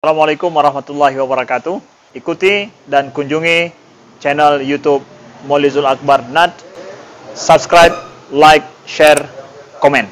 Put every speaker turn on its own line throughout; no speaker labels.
Assalamualaikum warahmatullahi wabarakatuh. Ikuti dan kunjungi channel YouTube Maulizul Akbar NAD. Subscribe, like, share, komen.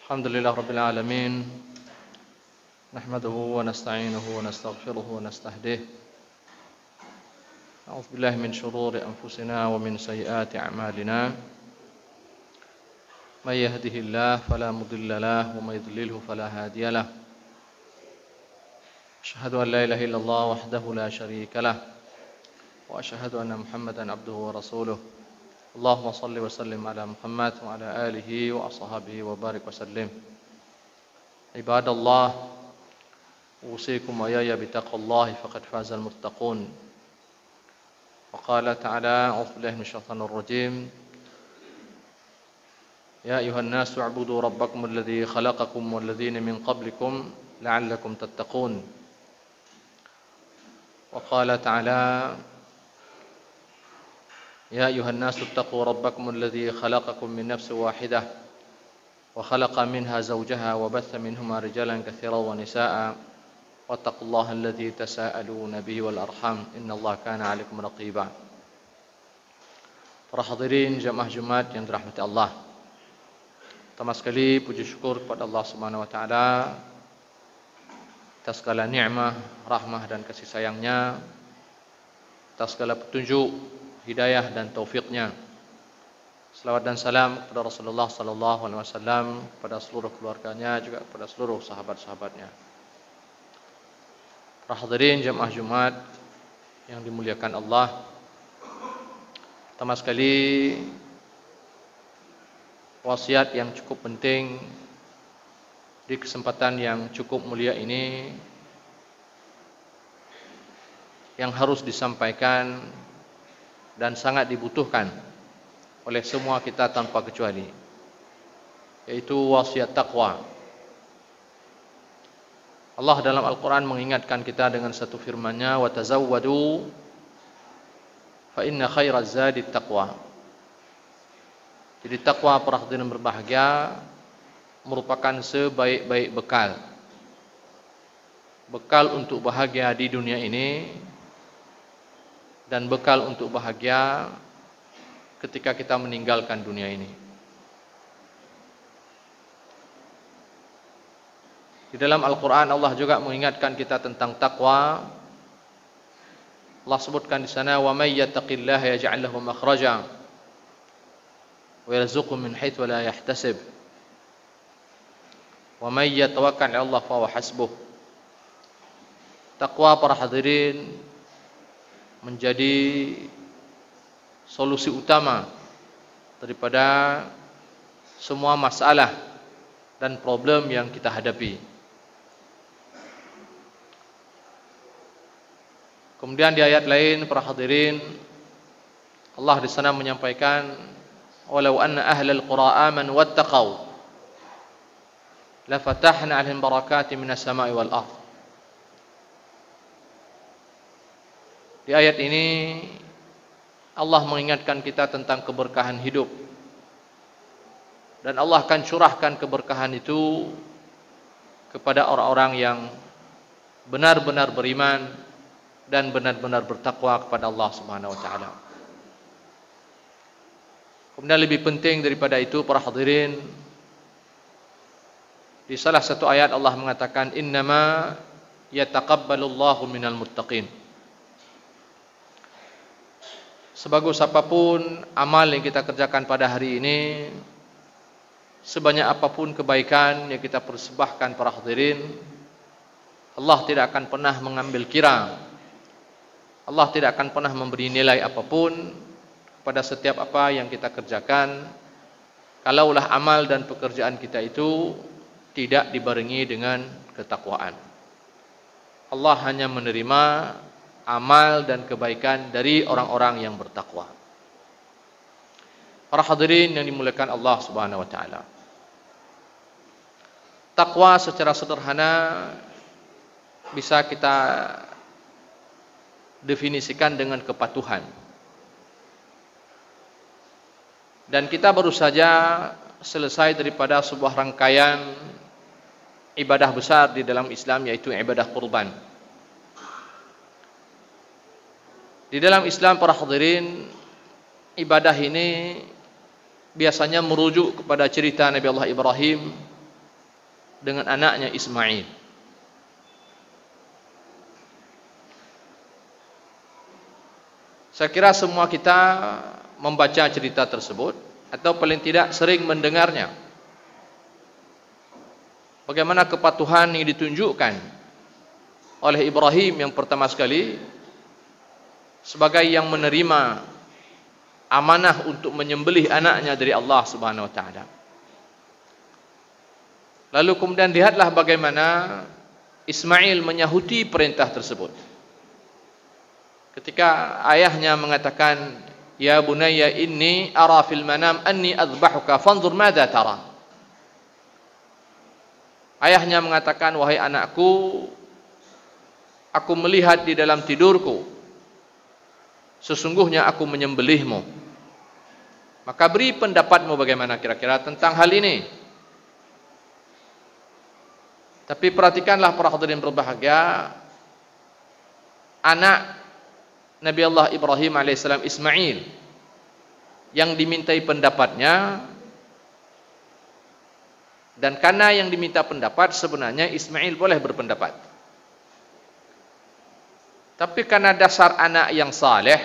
Alhamdulillah Rabbil Alamin. Nahmaduhu wa nasta'inuhu wa nastaghfiruhu wa nastahdih. A'udzu billahi min shururi anfusina wa min sayyiati a'malina. May yahdihillahu fala mudilla lahu wa may yudlilhu fala hadiya lahu. Asyhadu an la ilaha illallah wahdahu la syarika lah wa asyhadu anna Muhammadan abduhu wa rasuluh. Allahumma salli wa sallim ala Muhammad wa ala alihi wa ashabihi wa barik wa sallim. Ibadallah, usikum wa iyaya bitaqwallahi faqad fazal muttaqun. Wa qala ta'ala, a'udzu billahi minasy syaithanir rajim. Ya ayuhan nasu u'budu rabbakum alladzi khalaqakum wal ladzina min qablikum la'allakum tattaqun. Wa qala ta'ala, يا أيها الناس اتقوا ربكم الذي خلقكم من نفس واحدة وخلق منها زوجها وبث منهما رجالا كثيرا ونساء واتقوا الله الذي تساءلون به والأرحام إن الله كان عليكم رقيبا. Para hadirin jamaah Jumat yang dirahmati Allah, pertama sekali puji syukur kepada Allah Subhanahu wa taala atas segala nikmat, rahmah dan kasih sayangnya, atas segala petunjuk, hidayah dan taufiknya. Selawat dan salam kepada Rasulullah sallallahu alaihi wasallam, kepada seluruh keluarganya, juga kepada seluruh sahabat-sahabatnya. Para hadirin jamaah Jumat yang dimuliakan Allah, pertama sekali wasiat yang cukup penting di kesempatan yang cukup mulia ini yang harus disampaikan dan sangat dibutuhkan oleh semua kita tanpa kecuali, yaitu wasiat taqwa. Allah dalam Al-Quran mengingatkan kita dengan satu firman-Nya, wa tazawwadu fa inna khairaz zadi taqwa. Jadi takwa, para hadirin berbahagia, merupakan sebaik-baik bekal. Bekal untuk bahagia di dunia ini dan bekal untuk bahagia ketika kita meninggalkan dunia ini. Di dalam Al-Quran Allah juga mengingatkan kita tentang takwa. Allah sebutkan di sana, wa may yattaqillaha yaj'al lahu makhraja wa yarzuqhu min haitsu la yahtasib wa may yatawakkal 'ala Allah fa huwa hasbuh. Takwa, para hadirin, menjadi solusi utama daripada semua masalah dan problem yang kita hadapi. Kemudian di ayat lain, para hadirin, Allah di sana menyampaikan, walau anna ahlal qura amanu wattaqau la fatahna 'alaihim barakatin minas sama'i wal ardh. Di ayat ini Allah mengingatkan kita tentang keberkahan hidup, dan Allah akan curahkan keberkahan itu kepada orang-orang yang benar-benar beriman dan benar-benar bertakwa kepada Allah Subhanahu wa taala. Kemudian lebih penting daripada itu, para hadirin, di salah satu ayat Allah mengatakan, innama yataqabbalullahu minal muttaqin. Sebagus apapun amal yang kita kerjakan pada hari ini, sebanyak apapun kebaikan yang kita persembahkan, para hadirin, Allah tidak akan pernah mengambil kira. Allah tidak akan pernah memberi nilai apapun pada setiap apa yang kita kerjakan, kalaulah amal dan pekerjaan kita itu tidak dibarengi dengan ketakwaan. Allah hanya menerima amal dan kebaikan dari orang-orang yang bertakwa. Para hadirin yang dimuliakan Allah Subhanahu wa taala. Takwa secara sederhana bisa kita definisikan dengan kepatuhan. Dan kita baru saja selesai daripada sebuah rangkaian ibadah besar di dalam Islam, yaitu ibadah kurban. Di dalam Islam, para hadirin, ibadah ini biasanya merujuk kepada cerita Nabi Allah Ibrahim dengan anaknya Ismail. Saya kira semua kita membaca cerita tersebut atau paling tidak sering mendengarnya. Bagaimana kepatuhan yang ditunjukkan oleh Ibrahim yang pertama sekali sebagai yang menerima amanah untuk menyembelih anaknya dari Allah Subhanahu wa taala. Lalu kemudian lihatlah bagaimana Ismail menyahuti perintah tersebut. Ketika ayahnya mengatakan, "Ya bunayya inni ara fil manam anni adbahuka fanzur madza tara." Ayahnya mengatakan, "Wahai anakku, aku melihat di dalam tidurku, sesungguhnya aku menyembelihmu. Maka beri pendapatmu bagaimana kira-kira tentang hal ini." Tapi perhatikanlah para hadirin berbahagia, anak Nabi Allah Ibrahim alaihissalam Ismail yang dimintai pendapatnya, dan karena yang diminta pendapat sebenarnya Ismail boleh berpendapat. Tapi karena dasar anak yang saleh,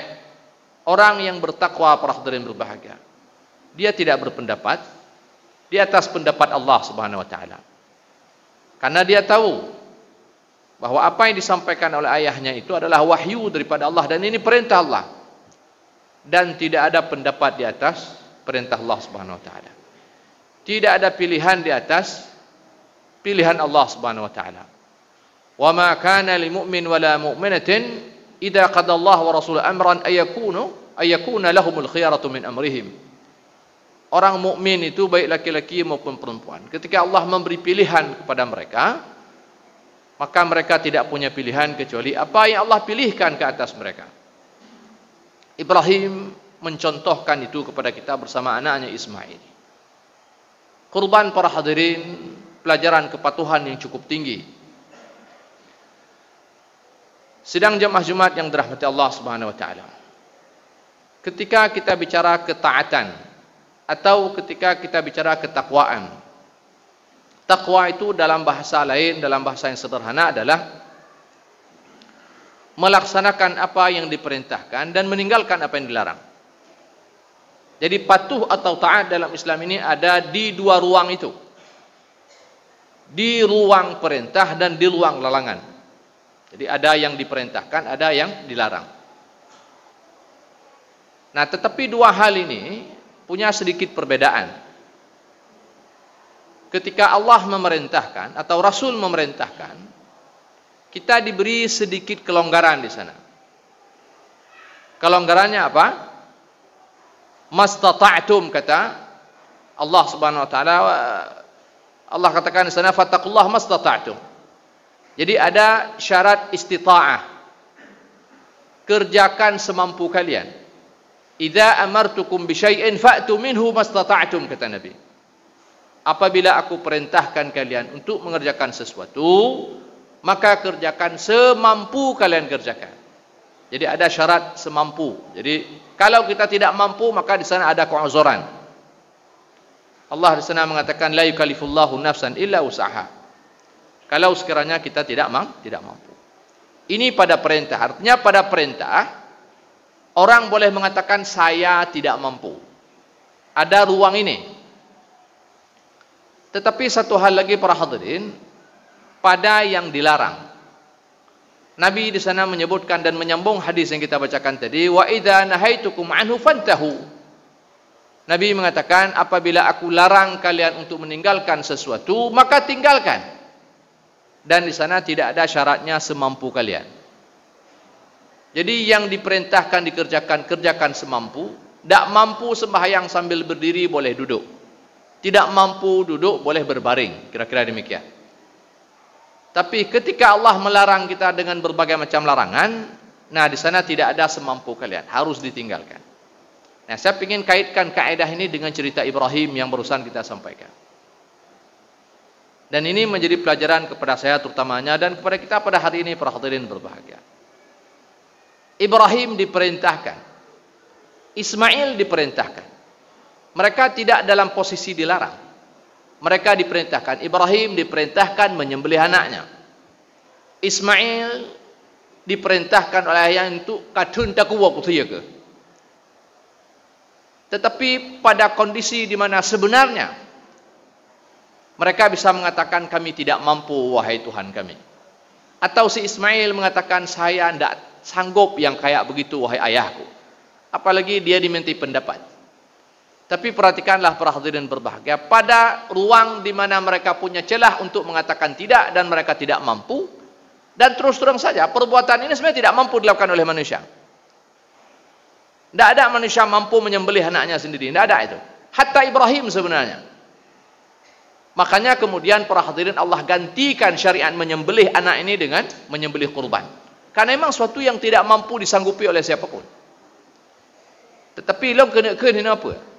orang yang bertakwa, para hadirin berbahagia, dia tidak berpendapat di atas pendapat Allah Subhanahu wa taala. Karena dia tahu bahwa apa yang disampaikan oleh ayahnya itu adalah wahyu daripada Allah dan ini perintah Allah. Dan tidak ada pendapat di atas perintah Allah Subhanahu wa taala. Tidak ada pilihan di atas pilihan Allah Subhanahu wa taala. Wa ma kana lil mu'min wala mu'minatin idza qada Allah wa rasuluhu amran ayakuna lahumul khiyaratu min amrihim. Orang mukmin itu baik laki-laki maupun perempuan, ketika Allah memberi pilihan kepada mereka, maka mereka tidak punya pilihan kecuali apa yang Allah pilihkan ke atas mereka. Ibrahim mencontohkan itu kepada kita bersama anaknya Ismail. Kurban, para hadirin, pelajaran kepatuhan yang cukup tinggi. Sidang jamaah Jumat yang dirahmati Allah Subhanahu wa taala. Ketika kita bicara ketaatan atau ketika kita bicara ketakwaan, takwa itu dalam bahasa lain, dalam bahasa yang sederhana adalah melaksanakan apa yang diperintahkan dan meninggalkan apa yang dilarang. Jadi patuh atau taat dalam Islam ini ada di dua ruang itu. Di ruang perintah dan di ruang larangan. Jadi ada yang diperintahkan, ada yang dilarang. Nah, tetapi dua hal ini punya sedikit perbedaan. Ketika Allah memerintahkan atau Rasul memerintahkan, kita diberi sedikit kelonggaran di sana. Kelonggarannya apa? Mastata'tum, kata Allah Subhanahu wa taala. Allah katakan di sana, fattaqullaha mastata'tum. Jadi ada syarat istita'ah. Kerjakan semampu kalian. Idza amartukum bi syai'in fa'tu minhu mastata'tum, kata Nabi. Apabila aku perintahkan kalian untuk mengerjakan sesuatu, maka kerjakan semampu kalian kerjakan. Jadi ada syarat semampu. Jadi kalau kita tidak mampu, maka di sana ada keuzuran. Allah di sana mengatakan la yukallifullahu nafsan illa wus'aha. Kalau sekiranya kita tidak mampu. Ini pada perintah. Artinya pada perintah orang boleh mengatakan saya tidak mampu. Ada ruang ini. Tetapi satu hal lagi, para hadirin, pada yang dilarang. Nabi di sana menyebutkan dan menyambung hadis yang kita bacakan tadi, wa idza nahaitukum anhu fantahu. Nabi mengatakan, apabila aku larang kalian untuk meninggalkan sesuatu, maka tinggalkan. Dan di sana tidak ada syaratnya semampu kalian. Jadi yang diperintahkan dikerjakan, kerjakan semampu. Tak mampu sembahyang sambil berdiri boleh duduk. Tidak mampu duduk boleh berbaring. Kira-kira demikian. Tapi ketika Allah melarang kita dengan berbagai macam larangan, nah di sana tidak ada semampu kalian, harus ditinggalkan. Nah, saya ingin kaitkan kaidah ini dengan cerita Ibrahim yang barusan kita sampaikan. Dan ini menjadi pelajaran kepada saya terutamanya dan kepada kita pada hari ini para hadirin berbahagia. Ibrahim diperintahkan, Ismail diperintahkan. Mereka tidak dalam posisi dilarang. Mereka diperintahkan. Ibrahim diperintahkan menyembelih anaknya. Ismail diperintahkan oleh ayah itu kadun takuwa kutiyaga. Tetapi pada kondisi di mana sebenarnya mereka bisa mengatakan kami tidak mampu wahai Tuhan kami. Atau si Ismail mengatakan saya tidak sanggup yang kayak begitu wahai ayahku. Apalagi dia diminta pendapat. Tapi perhatikanlah para hadirin berbahagia, pada ruang di mana mereka punya celah untuk mengatakan tidak dan mereka tidak mampu, dan terus terang saja perbuatan ini sebenarnya tidak mampu dilakukan oleh manusia. Tidak ada manusia mampu menyembelih anaknya sendiri, tidak ada itu. Hatta Ibrahim sebenarnya. Makanya kemudian para hadirin Allah gantikan syariat menyembelih anak ini dengan menyembelih kurban. Karena memang suatu yang tidak mampu disanggupi oleh siapapun. Tetapi lo kena apa?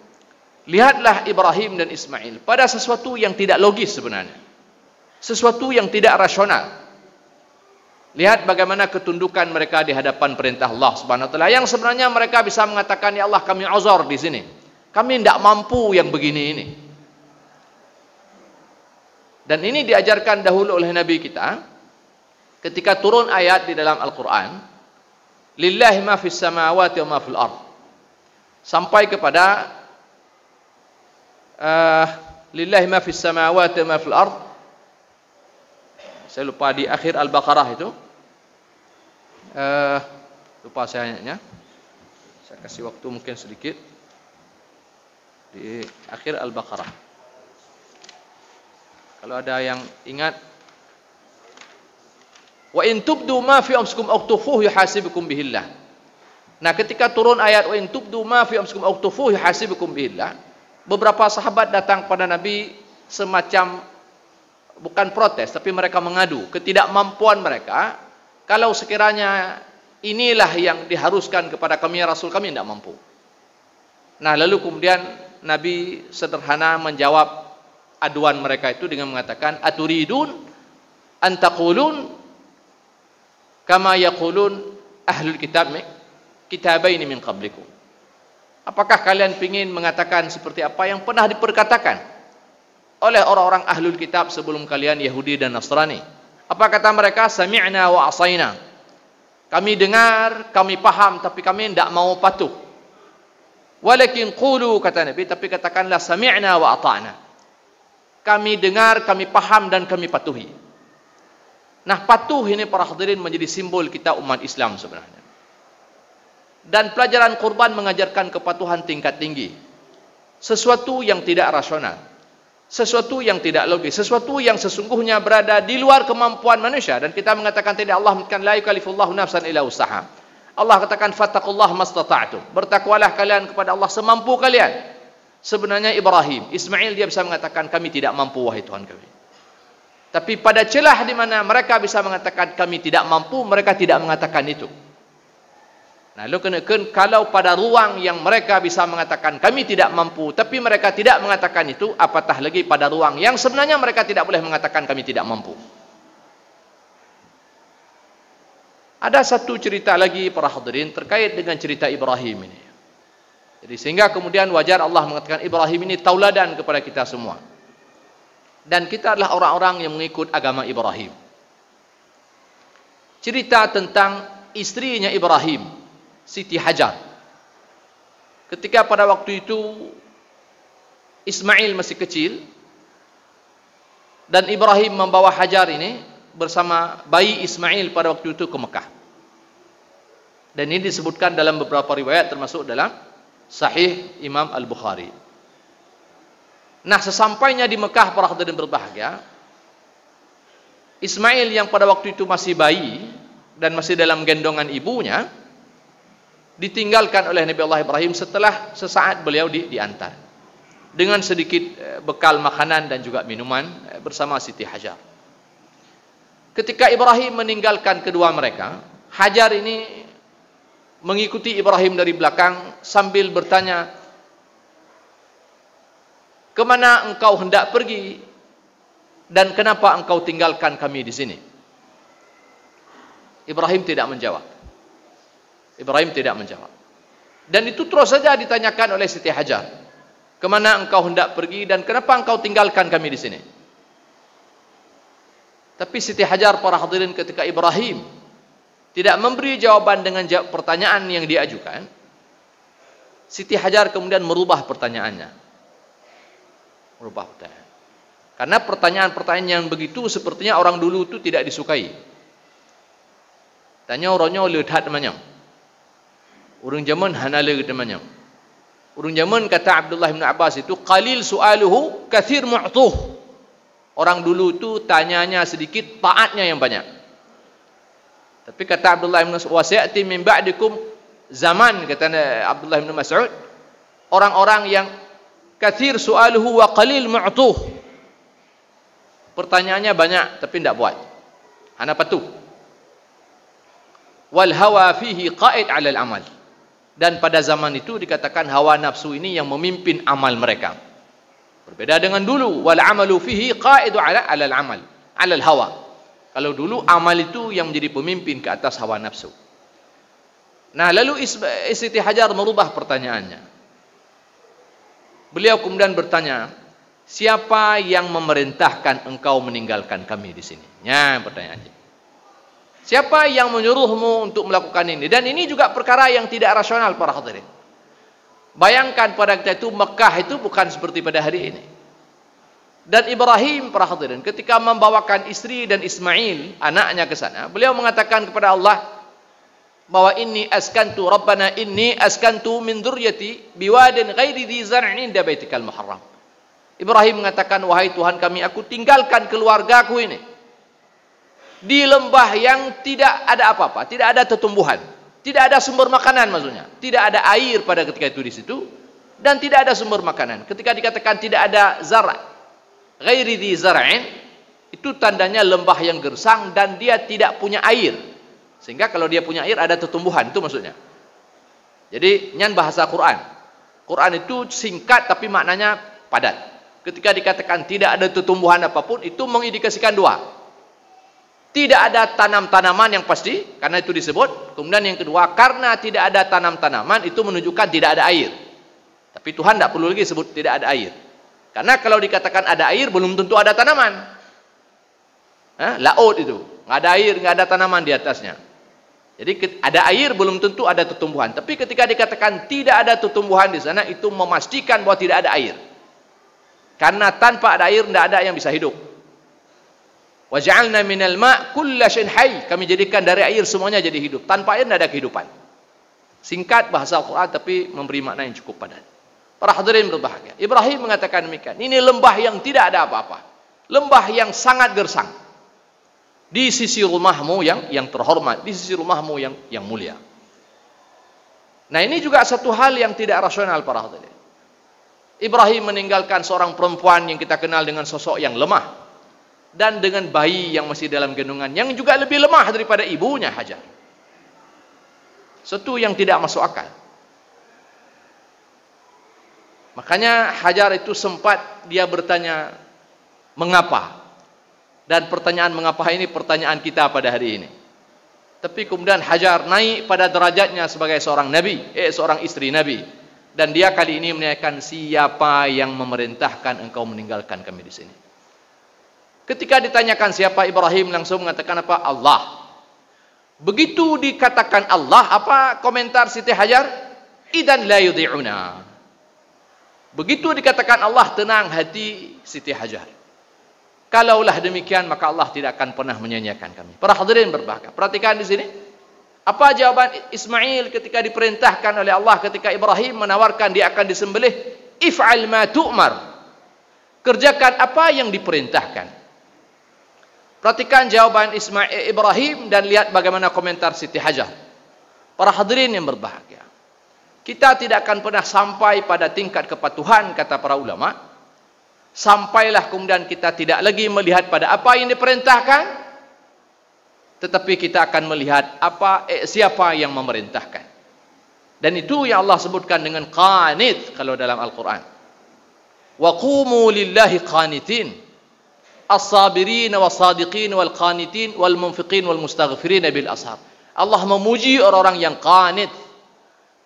Lihatlah Ibrahim dan Ismail pada sesuatu yang tidak logis sebenarnya. Sesuatu yang tidak rasional. Lihat bagaimana ketundukan mereka di hadapan perintah Allah Subhanahu wa taala yang sebenarnya mereka bisa mengatakan ya Allah kami uzur di sini. Kami tidak mampu yang begini ini. Dan ini diajarkan dahulu oleh Nabi kita ketika turun ayat di dalam Al-Qur'an, lillahi ma fis samawati wa ma fil ardh. Sampai kepada lillahi ma fis samawati wa ma fil ardh. Saya lupa di akhir Al-Baqarah itu. Lupa saya ayatnya. Saya kasih waktu mungkin sedikit. Di akhir Al-Baqarah. Kalau ada yang ingat, wa in tubdu ma fi anfusikum aw tukhfuhu yuhasibukum bihillah. Nah, ketika turun ayat wa in tubdu ma fi anfusikum aw tukhfuhu yuhasibukum bihillah, beberapa sahabat datang pada Nabi semacam bukan protes, tapi mereka mengadu ketidakmampuan mereka. Kalau sekiranya inilah yang diharuskan kepada kami ya Rasul, kami tidak mampu. Nah, lalu kemudian Nabi sederhana menjawab aduan mereka itu dengan mengatakan aturidun antaqulun kama yaqulun ahlul kitabaini min qablikum. Apakah kalian ingin mengatakan seperti apa yang pernah diperkatakan oleh orang-orang ahlul kitab sebelum kalian, Yahudi dan Nasrani? Apa kata mereka? Sami'na wa asaina. Kami dengar, kami paham, tapi kami tidak mau patuh. Walakin qulu, kata Nabi, tapi katakanlah sami'na wa ata'na. Kami dengar, kami paham dan kami patuhi. Nah, patuh ini para hadirin menjadi simbol kita umat Islam sebenarnya. Dan pelajaran kurban mengajarkan kepatuhan tingkat tinggi. Sesuatu yang tidak rasional, sesuatu yang tidak logis, sesuatu yang sesungguhnya berada di luar kemampuan manusia. Dan kita mengatakan tidak, Allah mengatakan la yukallifullahu nafsan illa usaha. Allah katakan fattaqullaha mastata'tum. Bertakwalah kalian kepada Allah semampu kalian. Sebenarnya Ibrahim, Ismail dia bisa mengatakan kami tidak mampu wahai Tuhan kami. Tapi pada celah di mana mereka bisa mengatakan kami tidak mampu, mereka tidak mengatakan itu. Nah, lu kenakan kalau pada ruang yang mereka bisa mengatakan kami tidak mampu, tapi mereka tidak mengatakan itu, apatah lagi pada ruang yang sebenarnya mereka tidak boleh mengatakan kami tidak mampu. Ada satu cerita lagi para hadirin terkait dengan cerita Ibrahim ini. Jadi sehingga kemudian wajar Allah mengatakan Ibrahim ini tauladan kepada kita semua. Dan kita adalah orang-orang yang mengikut agama Ibrahim. Cerita tentang istrinya Ibrahim, Siti Hajar. Ketika pada waktu itu Ismail masih kecil dan Ibrahim membawa Hajar ini bersama bayi Ismail pada waktu itu ke Mekah. Dan ini disebutkan dalam beberapa riwayat termasuk dalam Sahih Imam Al-Bukhari. Nah, sesampainya di Mekah para hadirin berbahagia, Ismail yang pada waktu itu masih bayi dan masih dalam gendongan ibunya ditinggalkan oleh Nabi Allah Ibrahim setelah sesaat beliau diantar dengan sedikit bekal makanan dan juga minuman bersama Siti Hajar. Ketika Ibrahim meninggalkan kedua mereka, Hajar ini mengikuti Ibrahim dari belakang sambil bertanya, "Kemana engkau hendak pergi dan kenapa engkau tinggalkan kami di sini?" Ibrahim tidak menjawab. Dan itu terus saja ditanyakan oleh Siti Hajar, "Kemana engkau hendak pergi dan kenapa engkau tinggalkan kami di sini?" Tapi Siti Hajar, para hadirin, ketika Ibrahim tidak memberi jawaban dengan pertanyaan yang diajukan, Siti Hajar kemudian merubah pertanyaannya. Karena pertanyaan-pertanyaan yang begitu sepertinya orang dulu itu tidak disukai. Tanya orangnya lehat namanya. Orang zaman hanala namanya. Orang zaman, kata Abdullah bin Abbas itu, qalil su'aluhu kathir mu'tuh. Orang dulu itu tanyanya sedikit, taatnya yang banyak. Tapi kata Abdullah bin Mas'ud, "Wasayati min ba'dikum zaman," kata Abdullah bin Mas'ud, orang-orang yang kathir su'aluhu wa qalil mu'tuh. Pertanyaannya banyak tapi tidak buat. Hana patuh. Wal hawa fihi qa'id 'ala al-amal. Dan pada zaman itu dikatakan hawa nafsu ini yang memimpin amal mereka. Berbeda dengan dulu, wal amalu fihi qa'idu 'ala al-amal, 'ala al-hawa. Kalau dulu amal itu yang menjadi pemimpin ke atas hawa nafsu. Nah, lalu Siti Hajar merubah pertanyaannya. Beliau kemudian bertanya, "Siapa yang memerintahkan engkau meninggalkan kami di sini?" Ya, pertanyaannya. Siapa yang menyuruhmu untuk melakukan ini? Dan ini juga perkara yang tidak rasional, para hadirin. Bayangkan pada ketika itu Mekah itu bukan seperti pada hari ini. Dan Ibrahim, para hadirin, ketika membawakan istri dan Ismail anaknya ke sana, beliau mengatakan kepada Allah bahwa inni askantu rabbana inni askantu min dzurriyyati biwadin ghairi dzi zar'in inda baitikal muharram. Ibrahim mengatakan, "Wahai Tuhan kami, aku tinggalkan keluargaku ini di lembah yang tidak ada apa-apa, tidak ada tumbuhan, tidak ada sumber makanan, maksudnya tidak ada air pada ketika itu di situ, dan tidak ada sumber makanan." Ketika dikatakan tidak ada zara', ghairi dzi zar'in, itu tandanya lembah yang gersang dan dia tidak punya air. Sehingga kalau dia punya air ada tumbuhan, itu maksudnya. Jadi nyan bahasa Quran. Quran itu singkat tapi maknanya padat. Ketika dikatakan tidak ada tumbuhan apapun, itu mengindikasikan dua. Tidak ada tanam-tanaman yang pasti, karena itu disebut. Kemudian yang kedua, karena tidak ada tanam-tanaman, itu menunjukkan tidak ada air. Tapi Tuhan tidak perlu lagi sebut tidak ada air. Karena kalau dikatakan ada air, belum tentu ada tanaman. Laut itu, nggak ada air, nggak ada tanaman di atasnya. Jadi ada air, belum tentu ada tumbuhan. Tapi ketika dikatakan tidak ada tumbuhan di sana, itu memastikan bahwa tidak ada air. Karena tanpa ada air, tidak ada yang bisa hidup. Waj'alna minal ma' kulla syai'in hayy. Kami jadikan dari air semuanya jadi hidup. Tanpa air tidak ada kehidupan. Singkat bahasa Al-Quran tapi memberi makna yang cukup padat. Para hadirin berbahagia, Ibrahim mengatakan demikian. Ini lembah yang tidak ada apa-apa. Lembah yang sangat gersang. Di sisi rumahmu yang terhormat, di sisi rumahmu yang mulia. Nah, ini juga satu hal yang tidak rasional, para hadirin. Ibrahim meninggalkan seorang perempuan yang kita kenal dengan sosok yang lemah, dan dengan bayi yang masih dalam gendongan yang juga lebih lemah daripada ibunya Hajar. Satu yang tidak masuk akal. Makanya Hajar itu sempat dia bertanya, "Mengapa?" Dan pertanyaan mengapa ini pertanyaan kita pada hari ini. Tapi kemudian Hajar naik pada derajatnya sebagai seorang nabi, seorang istri nabi, dan dia kali ini menanyakan, "Siapa yang memerintahkan engkau meninggalkan kami di sini?" Ketika ditanyakan siapa, Ibrahim langsung mengatakan apa? Allah. Begitu dikatakan Allah, apa komentar Siti Hajar? Idan la yudhi'una. Begitu dikatakan Allah, tenang hati Siti Hajar. Kalaulah demikian, maka Allah tidak akan pernah menyanyiakan kami. Para hadirin berbahagia, perhatikan di sini. Apa jawaban Ismail ketika diperintahkan oleh Allah ketika Ibrahim menawarkan dia akan disembelih? If'al ma tu'mar. Kerjakan apa yang diperintahkan. Perhatikan jawaban Ibrahim dan lihat bagaimana komentar Siti Hajar. Para hadirin yang berbahagia, kita tidak akan pernah sampai pada tingkat kepatuhan, kata para ulama, sampailah kemudian kita tidak lagi melihat pada apa yang diperintahkan, tetapi kita akan melihat siapa yang memerintahkan. Dan itu yang Allah sebutkan dengan qanit kalau dalam Al-Quran. Wa qumu lillahi qanitin, as-sabirin was-sadiqin wal-qanitin wal-munfiqin wal-mustaghfirin bil ashar. Allah memuji orang-orang yang qanit.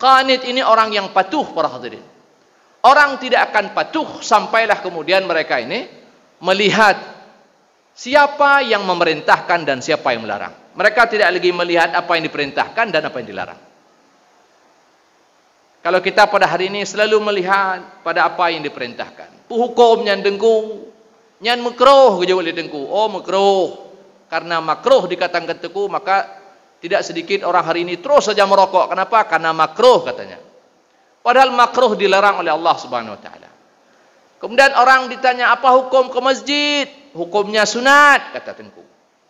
Qanit ini orang yang patuh, para hadirin. Orang tidak akan patuh sampailah kemudian mereka ini melihat siapa yang memerintahkan dan siapa yang melarang. Mereka tidak lagi melihat apa yang diperintahkan dan apa yang dilarang. Kalau kita pada hari ini selalu melihat pada apa yang diperintahkan. Hukum yang dengku, yang makruh ke boleh dengku. Oh makruh. Karena makruh dikatakan teku, maka tidak sedikit orang hari ini terus saja merokok. Kenapa? Karena makruh katanya. Padahal makruh dilarang oleh Allah Subhanahu Wa Taala. Kemudian orang ditanya apa hukum ke masjid? Hukumnya sunat, kata tengku.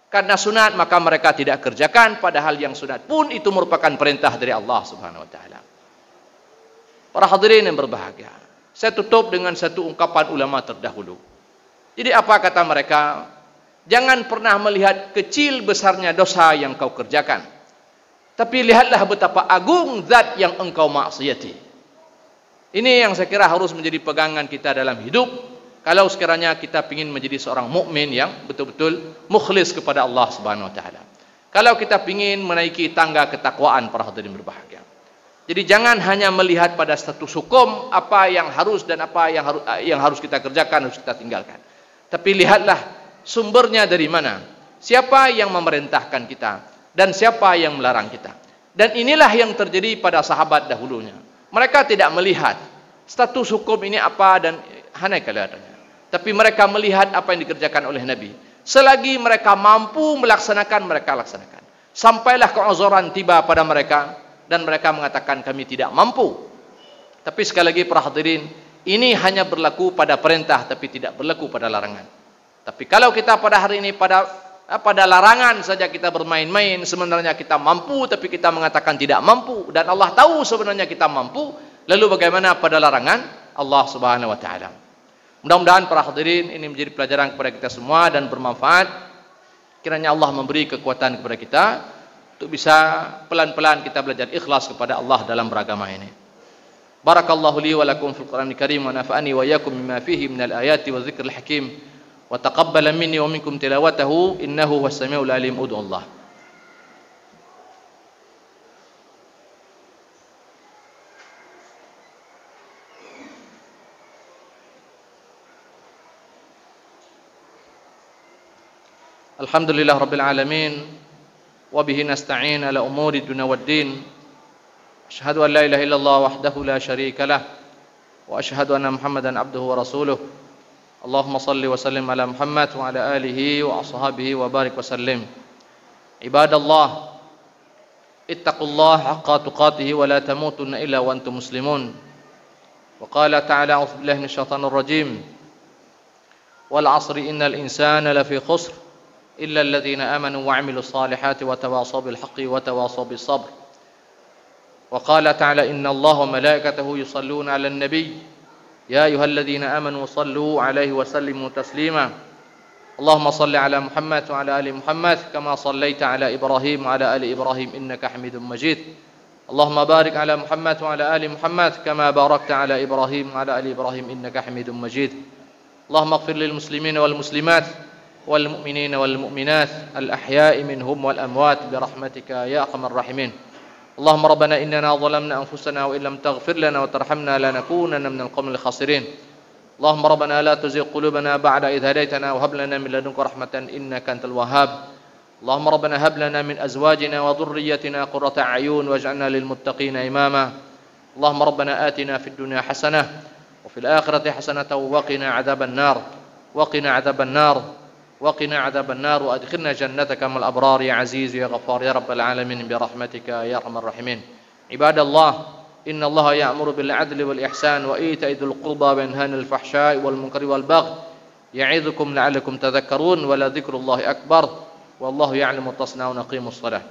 Karena sunat maka mereka tidak kerjakan, padahal yang sunat pun itu merupakan perintah dari Allah Subhanahu Wa Taala. Para hadirin yang berbahagia, saya tutup dengan satu ungkapan ulama terdahulu. Jadi apa kata mereka? Jangan pernah melihat kecil besarnya dosa yang kau kerjakan, tapi lihatlah betapa agung zat yang engkau maksiati. Ini yang saya kira harus menjadi pegangan kita dalam hidup. Kalau sekiranya kita ingin menjadi seorang mukmin yang betul-betul mukhlis kepada Allah Subhanahu Wa Taala. Kalau kita ingin menaiki tangga ketakwaan, para hadirin berbahagia. Jadi jangan hanya melihat pada status hukum apa yang harus dan apa yang harus kita kerjakan, harus kita tinggalkan. Tapi lihatlah sumbernya dari mana. Siapa yang memerintahkan kita dan siapa yang melarang kita. Dan inilah yang terjadi pada sahabat dahulunya. Mereka tidak melihat status hukum ini apa dan hanya kaliannya. Tapi mereka melihat apa yang dikerjakan oleh Nabi. Selagi mereka mampu melaksanakan, mereka laksanakan. Sampailah keuzuran tiba pada mereka dan mereka mengatakan kami tidak mampu. Tapi sekali lagi para hadirin, ini hanya berlaku pada perintah tapi tidak berlaku pada larangan. Tapi kalau kita pada hari ini pada larangan saja kita bermain-main, sebenarnya kita mampu tapi kita mengatakan tidak mampu, dan Allah tahu sebenarnya kita mampu, lalu bagaimana pada larangan Allah Subhanahu Wa Taala. Mudah-mudahan para hadirin ini menjadi pelajaran kepada kita semua dan bermanfaat. Kiranya Allah memberi kekuatan kepada kita untuk bisa pelan-pelan kita belajar ikhlas kepada Allah dalam beragama ini. Barakallahu li wa lakum fil Qur'anil Karim wa nafa'ani wa iyyakum bima fihi minal ayati wa dzikril hakim wa taqabbala minni wa minkum tilawatahu innahu huwas samiul alim. Ud'u Allah. Alhamdulillah rabbil alamin. وبه نستعين على أمور الدنيا والدين. أشهد أن لا إله إلا الله وحده لا شريك له وأشهد أن محمدا عبده ورسوله. اللهم صل وسلم على محمد وعلى آله وأصحابه وبارك وسلم. عباد الله اتقوا الله حق تقاته ولا تموتن إلا وأنتم مسلمون. وقال تعالى أعوذ بالله من الشيطان الرجيم والعصر إن الإنسان لفي خسر إلا الذين آمنوا وعملوا الصالحات وتواصوا بالحق وتواصوا بالصبر. وقال تعالى إن الله وملائكته يصلون على النبي يا أيها الذين آمنوا صلوا عليه وسلموا تسليما. اللهم صل على محمد وعلى آل محمد كما صليت على إبراهيم وعلى آل إبراهيم إنك حميد مجيد. اللهم بارك على محمد وعلى آل محمد كما باركت على إبراهيم وعلى آل إبراهيم إنك حميد مجيد. اللهم اغفر للمسلمين والمسلمات والمؤمنين والمؤمنات الأحياء منهم والأموات برحمتك يا أرحم الراحمين. اللهم ربنا إننا ظلمنا أنفسنا وإن لم تغفر لنا وترحمنا لنكونن من القوم الخاسرين. اللهم ربنا لا تزغ قلوبنا بعد إذ هديتنا وهب لنا من لدنك رحمة إنك أنت الوهاب. اللهم ربنا هب لنا من أزواجنا وذريتنا قرة أعين واجعلنا للمتقين إماما. اللهم ربنا آتنا في الدنيا حسنة وفي الآخرة حسنة وقنا عذاب النار وقنا عذاب النار وقنا عذاب النار وأدخلنا جنتك مع الأبرار يا عزيز يا غفار يا رب العالمين برحمتك يا أرحم الراحمين. عباد الله إن الله يأمر بالعدل والإحسان وإيتاء ذي القربى وينهى عن الفحشاء والمنكر والبغي Ya'idzukum la'allakum tadhakkarun wa la dzikrullahi akbar. Wallahu ya'lamu tasna'una qimus shalah.